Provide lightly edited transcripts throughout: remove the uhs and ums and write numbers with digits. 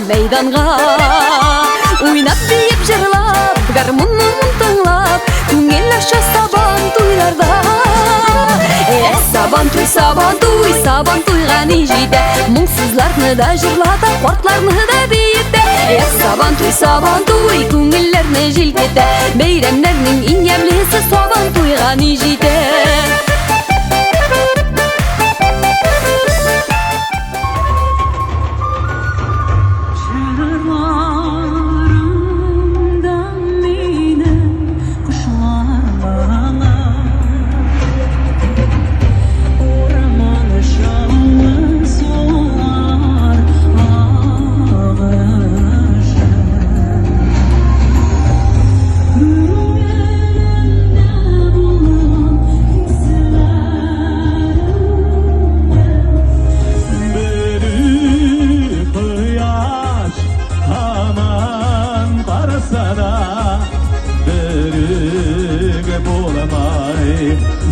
meydanğa. Uynap deyip jırlap, garmunun tınlap, Күңел аша сабан туйларда. Сабан туй, сабан туйганы жейді, Мұңсызларны да жырлата, қортларны да бейітті. Сабан туй, күңеллерні желкеті, Бейремлернің ең емлесі сабан туйганы жейді.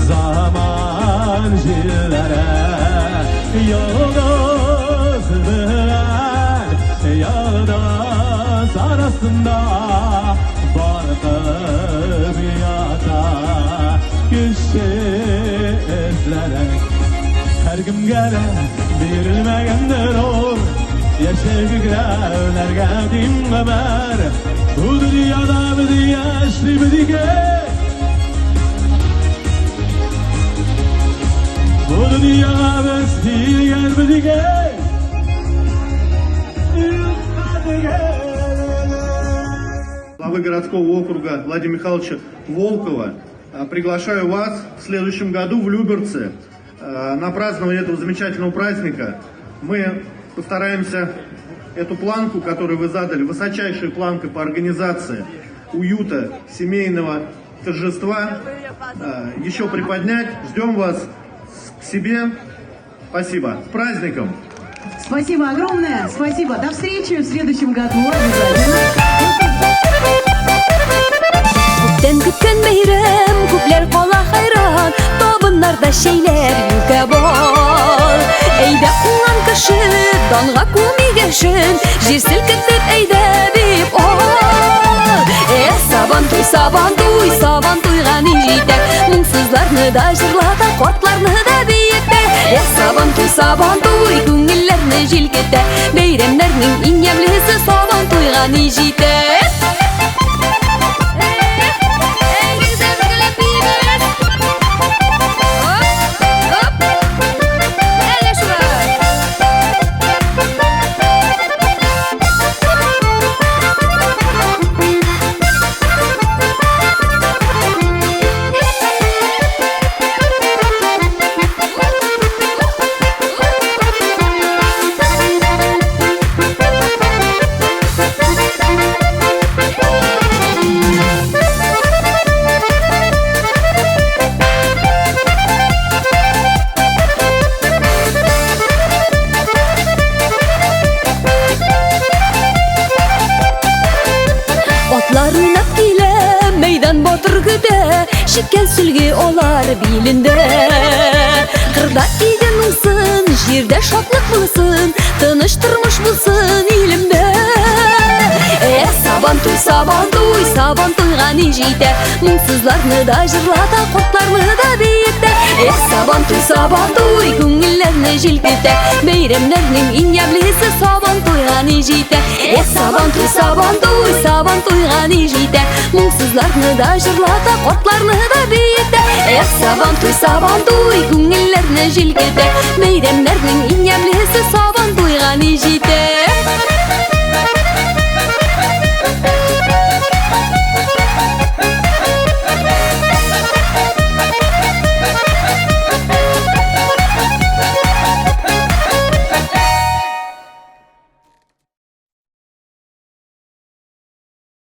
Zaman jillere yıldız bilen yıldız arasında barkıp yata kişi izlerek her kim gele verilmegendir o yaşayıklarlarga dinlemer bu dünyada bir yaşlı bir dige. Bu dünya bestil gelmedi gel. Главы городского округа Владимира Михайловича Волкова. Приглашаю вас в следующем году в Люберцы на празднование этого замечательного праздника. Мы постараемся эту планку, которую вы задали, высочайшая планка по организации уюта семейного торжества, еще приподнять. Ждем вас к себе. Спасибо. С праздником! Спасибо огромное. Спасибо. До встречи в следующем году. Күптен күткен бейрем, күплер қола хайран, Тобынларда шейлер юка бол. Әйдә уңан кіші, данға көмегешін, Жер сілкітіп әйдә бейіп ол. Сабан туйғаны жейді, Мұңсызларны да жырлата, қортларны да бейітті. Сабан туй, күңеллерні желкеті, Бейремлернің ең емлесі сабан туйғаны жейді. Atlar oynap kile, meydan batır güde, Şikken sülge olar bilinde. Kırda iden olsun, jirde şatlık bulsun, Tınıştırmış bulsun ilimde. Saban tuygаны jeyde, Мұңсызларны da jırlata, Kortlarны da beyitте. Saban tuy, Күңеллерні желпете, Beyремлернің ең емлесі Saban tuygаны jeyde. Saban tuygаны jeyde, Мұңсызларны da jırlata, Kortlarны da beyitте. Saban tuy, Күңеллерні желпете, Beyремлернің ең емлесі Saban tuygаны jeyde.